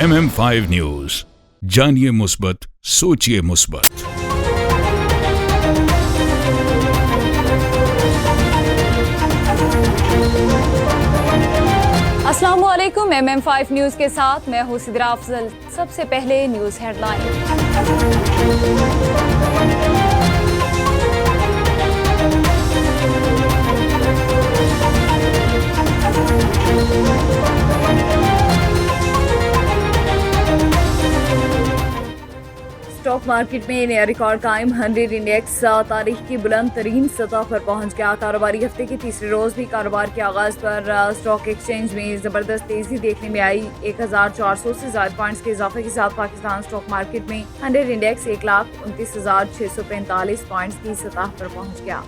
MM5 news, जानिए मुस्बत, सोचिए मुस्बत। अस्सलामुअलैकुम। MM5 न्यूज के साथ मैं हूं सिद्रा अफजल। सबसे पहले न्यूज स्टॉक मार्केट में नया रिकॉर्ड कायम। 100 इंडेक्स तारीख की बुलंद तरीन सतह पर पहुंच गया। कारोबारी हफ्ते के तीसरे रोज भी कारोबार के आगाज पर स्टॉक एक्सचेंज में जबरदस्त तेजी देखने में आई। 1400 से ज्यादा पॉइंट्स के इजाफे के साथ पाकिस्तान स्टॉक मार्केट में 100 इंडेक्स 1,29,645 पॉइंट्स की सतह पर पहुंच गया।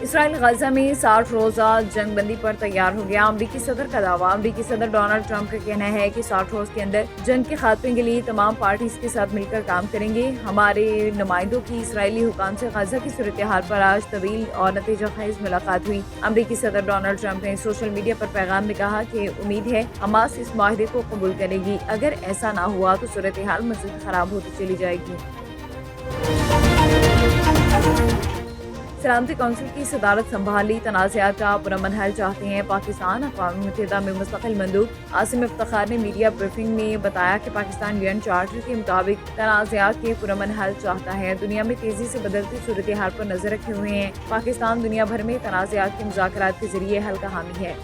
इसराइल गजा में 60 रोजा जंग बंदी पर तैयार हो गया। अमरीकी सदर का दावा। अमरीकी सदर डोनाल्ड ट्रंप का कहना है कि 60 रोज के अंदर जंग के खात्मे के लिए तमाम पार्टीज के साथ मिलकर काम करेंगे। हमारे नुमाइंदों की इसराइली हुकाम से गजा की सूरत हाल पर आज तवील और नतीजा खेज मुलाकात हुई। अमरीकी सदर डोनाल्ड ट्रंप ने सोशल मीडिया पर पैगाम में कहा कि उम्मीद है हमास इस माहदे को कबूल करेगी। अगर ऐसा ना हुआ तो सूरत हाल मज़ीद खराब होती चली जाएगी। सलामती कौंसिल की सदारत संभाली। तनाज़ात का पुरअमन हल चाहते हैं पाकिस्तान। अक़वाम मुत्तहिदा में मुस्तक़िल मंदूब आसिम इफ्तिखार ने मीडिया ब्रीफिंग में बताया कि पाकिस्तान यूएन चार्टर के मुताबिक तनाज़ात के पुरअमन हल चाहता है। दुनिया में तेजी से बदलती सूरत हाल पर नजर रखे हुए हैं। पाकिस्तान दुनिया भर में तनाज़ात के मुज़ाकरात के जरिए हल का हामी है।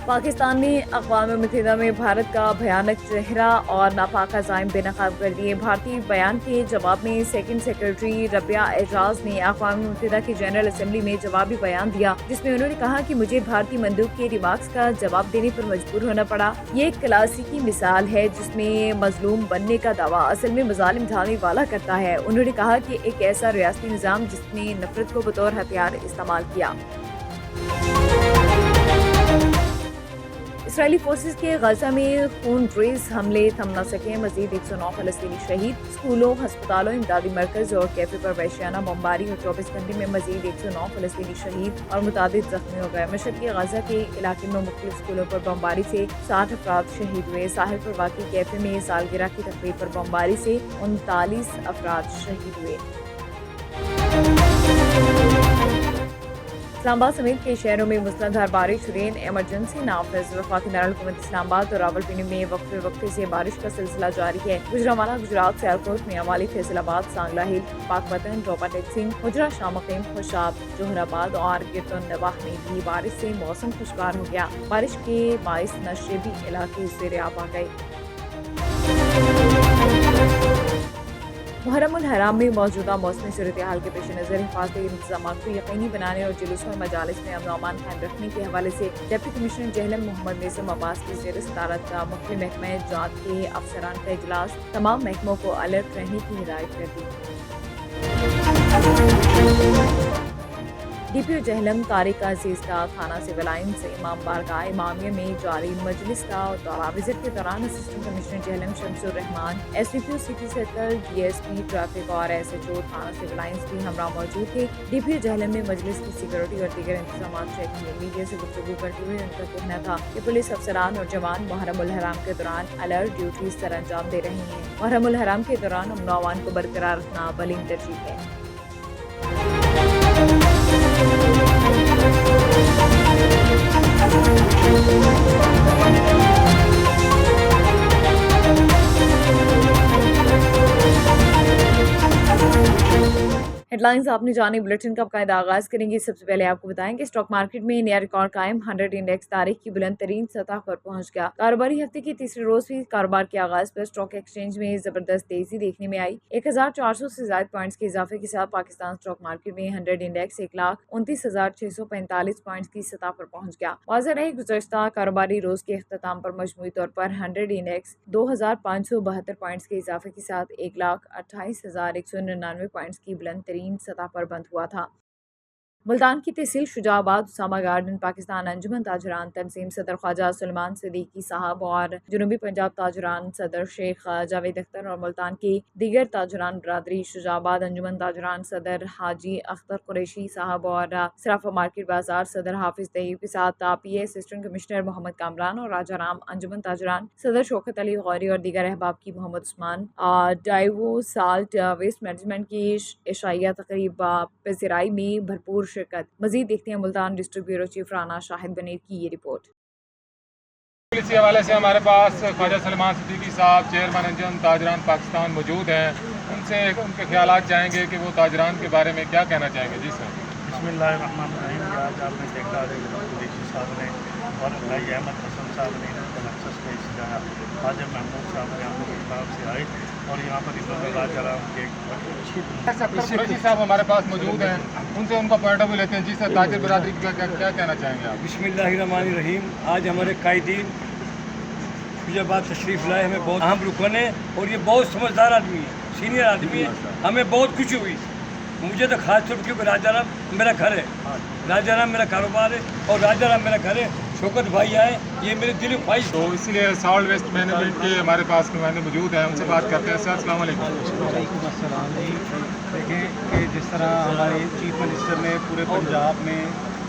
पाकिस्तान ने अक़वाम मुत्तहिदा में भारत का भयानक चेहरा और नापाक अज़ाइम बेनकाब कर दिए। भारतीय बयान के जवाब में सेकंड सेक्रेटरी रबिया एजाज ने अक़वाम मुत्तहिदा की जनरल असेंबली में जवाबी बयान दिया, जिसमें उन्होंने कहा कि मुझे भारतीय मंदूब के रिमार्क्स का जवाब देने पर मजबूर होना पड़ा। ये एक क्लासिकी मिसाल है जिसमें मजलूम बनने का दावा असल में मजालिम ढालने वाला करता है। उन्होंने कहा कि एक ऐसा रियासती निज़ाम जिसने नफरत को बतौर हथियार इस्तेमाल किया। इसराइली फोर्सेस के गजा में खून रेज हमले थम न सके। मजीद 109 फलस्तीनी शहीद। स्कूलों, अस्पतालों, इमदादी मरकज और कैफे पर वहशियाना बमबारी और 24 घंटे में मजीद 109 फलस्तीनी शहीद और मुतादिद जख्मी हो गए। मशहद के गजा के इलाके में मुख्तलिफ स्कूलों पर बमबारी से 60 अफराद शहीद हुए। साहिल पर वाक़ई कैफे में सालगिरह की तकरीब पर बमबारी से 39 अफराद शहीद हुए। इस्लामाबाद समेत कई शहरों में मूसलाधार बारिश। रेन एमरजेंसी नाफिज। वफाकी दारुल-हुकूमत इस्लामाबाद और रावलपिंडी में वक्फे से बारिश का सिलसिला जारी है। गुजरांवाला, गुजरात, सियालकोट, मियांवाली, फैसलाबाद, सांगला हिल, पाकपतन, रोपा टेक्सिंग, मुजरा, शामकीम, खुशाब, जोहराबाद और गिरतुन्नवाह में भी बारिश से मौसम खुशगवार हो गया। बारिश के बाइस नशेबी इलाके ज़ेर-ए-आब आ गए। मुहर्रम उल हराम में मौजूदा मौसमी सूरत हाल के पेश नज़र हिफाजती इंतजाम को यकीनी बनाने और जुलूस और मजालिस में अमन अमान कायम रखने के हवाले से डिप्टी कमिश्नर जहलम मोहम्मद निज़म अब्बास की ज़ेर सदारत का मुख्तलिफ महकमा जात के अफसरान का इजलास तमाम महकमों को अलर्ट रहने की हिदायत कर दी। DPO जहलम तारिक अजीज का थाना सिविल लाइन्स इमाम बारगाह इमामिया में जारी मजलिस का दौरा। विजिट के दौरान assistant commissioner Jhelum Shamsur Rahman, SDPO city circle, DSP traffic और SHO थाना सिविल लाइन्स भी हमरा मौजूद थे। DPO जहलम ने मजलिस की सिक्योरिटी और दीगर इंतजाम चेक किए। मीडिया से गुफ्तगू करते हुए उनका कहना था कि पुलिस अफसरान और जवान मुहर्रम उल हराम के दौरान अलर्ट ड्यूटी सर अंजाम दे रहे हैं। मुहर्रम उल हराम के दौरान अमन व अमान को बरकरार रखना अवलीन तरजीह है। हेडलाइंस आपने जानी। बुलेटिन का बाकायदा आगाज करेंगे। सबसे पहले आपको बताएं कि स्टॉक मार्केट में नया रिकॉर्ड कायम। 100 इंडेक्स तारीख की बुलंद तरीन सतह पर पहुंच गया। कारोबारी हफ्ते के तीसरे रोज भी कारोबार के आगाज पर स्टॉक एक्सचेंज में जबरदस्त तेजी देखने में आई। 1400 से ज्यादा पॉइंट्स के इजाफे के साथ पाकिस्तान स्टॉक मार्केट में 100 इंडेक्स 1,29,645 पॉइंट्स की सतह पर पहुंच गया। वाज़ेह रहे गुज़श्ता कारोबारी रोज के अख्ताम पर मजमूई तौर पर 100 इंडेक्स 2,572 पॉइंट्स के इजाफे के साथ 1,28,199 पॉइंट्स की बुलंद तरीन सतह पर बंद हुआ था। मुल्तान की तहसील शुजाबाद उसामा गार्डन पाकिस्तान अंजुमन ताजरान तंजीम सदर ख्वाजा सुलेमान सिद्दीकी साहब और जनूबी पंजाब ताजरान सदर शेख जावेद अख्तर और मुल्तान की दीगर ताजरान बरादरी शुजाबाद अंजुमन ताजरान सदर हाजी अख्तर कुरैशी साहब और सराफा मार्केट बाजार सदर हाफिज तैयब के साथ P assistant commissioner Mohammad Kamran और राजा राम अंजुमन ताजरान सदर शौकत अली गौरी और दीगर अहबाब की मोहम्मद उस्मान डाइवो साल्ट वेस्ट मैनेजमेंट की इशाइया तकरीब पजीराई में भरपूर शिरकत। मजीद देखते हैं Multan district bureau chief Rana Shahid Baneer की ये रिपोर्ट। इसी हवाले से हमारे पास ख्वाजा सलमान सिद्दीकी साहब चेयरमैन अंजुमन ताजरान पाकिस्तान मौजूद हैं। उनसे उनके ख्यालात जाएंगे कि वो ताजरान के बारे में क्या कहना चाहेंगे। जी सर। बिस्मिल्लाहिर्रहमानिर्रहीम। आज आपने देखा कुरैशी साहब ने और भाई अहमद हसन साहब ने नक्सस पे सजाया। हाजिर महमूद साहब ने हम लोग की तरफ से आए और यहाँ पर इब्राहिम राजा राम के कुरैशी साहब हमारे पास मौजूद हैं, उनसे उनका पॉइंट ऑफ व्यू लेते हैं। जी सर, ताजिर बरादरी का क्या कहना चाहेंगे आप। बिस्मिल्लाहिर्रहमानिर्रहीम। आज हमारे कायदीन शुजाबाद तशरीफ़ लाए, हमें बहुत अहम रुकन है और ये बहुत समझदार आदमी है, सीनियर आदमी है। हमें बहुत खुशी हुई। मुझे तो खास तौर पर क्योंकि राजाराम मेरा घर है, राजाराम मेरा कारोबार है और राजाराम मेरा घर है। शौकत भाई आए, ये मेरे दिल की ख्वाहिश। तो इसलिए सॉल्ट वेस्ट मैनेजमेंट के हमारे पास नुमाइंदे मौजूद हैं, उनसे बात करते हैं। सर अस्सलाम वालेकुम। वालेकुम अस्सलाम जी। देखें कि जिस तरह हमारे चीफ मिनिस्टर ने पूरे पंजाब में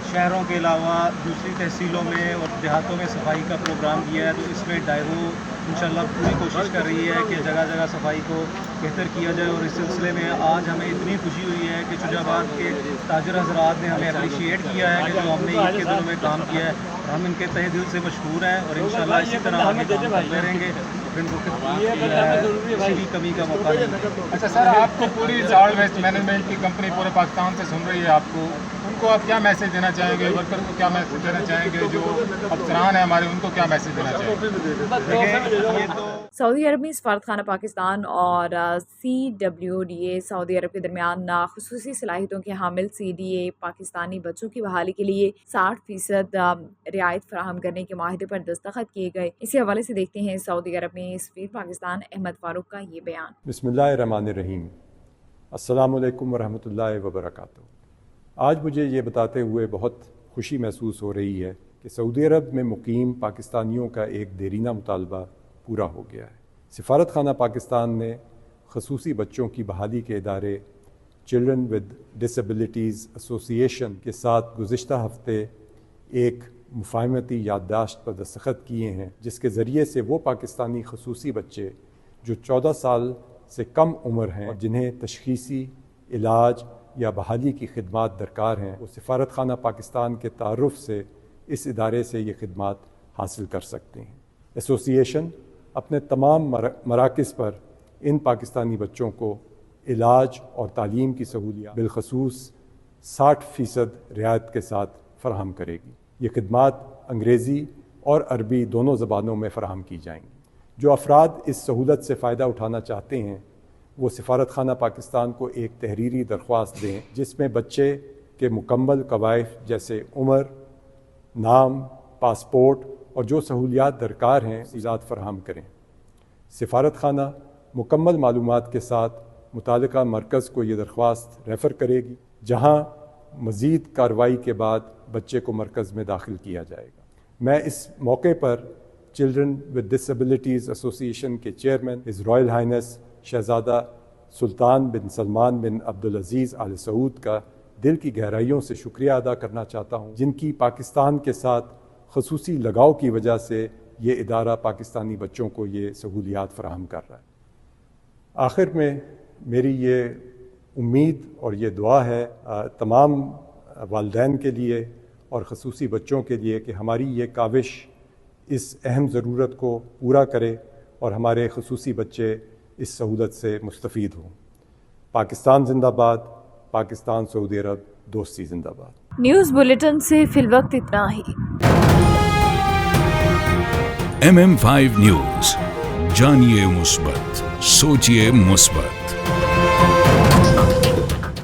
शहरों के अलावा दूसरी तहसीलों में और देहातों में सफाई का प्रोग्राम किया है, तो इसमें डाइवो इंशाल्लाह पूरी कोशिश कर रही है कि जगह जगह सफाई को बेहतर किया जाए। और इस सिलसिले में आज हमें इतनी खुशी हुई है कि शुजाबाद के ताजर हजरात ने हमें अप्रिशिएट किया है कि जो हमने ईद के दिनों में काम किया है, हम इनके तहे दिल से मशहूर हैं और इंशाल्लाह इसी तरह आगे काम करते रहेंगे। इनको किसी भी कमी का मौका नहीं। अच्छा सर, आपको पूरी सॉल्ट वेस्ट मैनेजमेंट की कंपनी पूरे पाकिस्तान से सुन रही है, आपको उनको आप क्या मैसेज देना चाहेंगे, वर्कर को क्या मैसेज देना चाहेंगे, जो अफसरान है हमारे उनको क्या मैसेज देना चाहेंगे। ये तो सऊदी अरब में सफारतखाना पाकिस्तान और CWDA सऊदी अरब के दरमियान खुसूसी सलाहियतों के हामिल CDA पाकिस्तानी बच्चों की बहाली के लिए 60% रियायत फराहम करने के माहिदे पर दस्तखत किए गए। इसी हवाले से देखते हैं सऊदी अरब में सफीर पाकिस्तान अहमद फारूक का ये बयान। बिस्मिल्लाहिर्रहमानिर्रहीम। अस्सलामु अलैकुम वरहमतुल्लाहि वबरकातुहू। आज मुझे ये बताते हुए बहुत खुशी महसूस हो रही है कि सऊदी अरब में मुकीम पाकिस्तानियों का एक देरीना मुतालबा पूरा हो गया है। सिफारत खाना पाकिस्तान ने खसूसी बच्चों की बहाली के इदारे चिल्ड्रन विद डिसेबिलिटीज़ एसोसिएशन के साथ गुज़िश्ता हफ्ते एक मुफाहमती याददाश्त पर दस्तखत किए हैं, जिसके ज़रिए से वो पाकिस्तानी खसूसी बच्चे जो 14 साल से कम उम्र हैं और जिन्हें तशख़ीसी इलाज या बहाली की खिदमात दरकार हैं, वो सिफारत खाना पाकिस्तान के तारुफ़ से इस इदारे से ये खिदमात हासिल कर सकते हैं। एसोसिएशन अपने तमाम मराकज़ पर इन पाकिस्तानी बच्चों को इलाज और तालीम की सहूलियत बिलखसूस 60% रियायत के साथ फ़राहम करेगी। ये खिदमात अंग्रेज़ी और अरबी दोनों ज़बानों में फ़राहम की जाएंगी। जो अफराद इस सहूलत से फ़ायदा उठाना चाहते हैं वो सिफारत खाना पाकिस्तान को एक तहरीरी दरख्वास्त दें, जिसमें बच्चे के मुकम्मल कवायद जैसे उम्र, नाम, पासपोर्ट और जो सहूलियात दरकार हैं इजाज़त फ़राहम करें। सिफारत खाना मुकम्मल मालूमात के साथ मुतालिका मरकज़ को ये दरख्वास्त रेफ़र करेगी, जहाँ मज़ीद कार्रवाई के बाद बच्चे को मरकज़ में दाखिल किया जाएगा। मैं इस मौके पर चिल्ड्रन विद डिसेबिलिटीज़ एसोसिएशन के चेयरमैन हिज़ रॉयल हाइनेस शहज़ादा सुल्तान बिन सलमान बिन अब्दुल अज़ीज़ आल सऊद का दिल की गहराइयों से शुक्रिया अदा करना चाहता हूँ, जिनकी पाकिस्तान के साथ खसूसी लगाव की वजह से ये इदारा पाकिस्तानी बच्चों को ये सहूलियात फ़राहम कर रहा है। आखिर में मेरी ये उम्मीद और ये दुआ है तमाम वालिदैन के लिए और खसूसी बच्चों के लिए कि हमारी ये काविश इस अहम ज़रूरत को पूरा करे और हमारे खसूसी बच्चे इस सहूलत से मुस्तफ़ीद हों। पाकिस्तान जिंदाबाद, पाकिस्तान सऊदी अरब दोस्ती जिंदाबाद। न्यूज़ बुलेटिन से फिलवक्त इतना ही। MM5 न्यूज़, जानिए मुस्बत, सोचिए मुस्बत।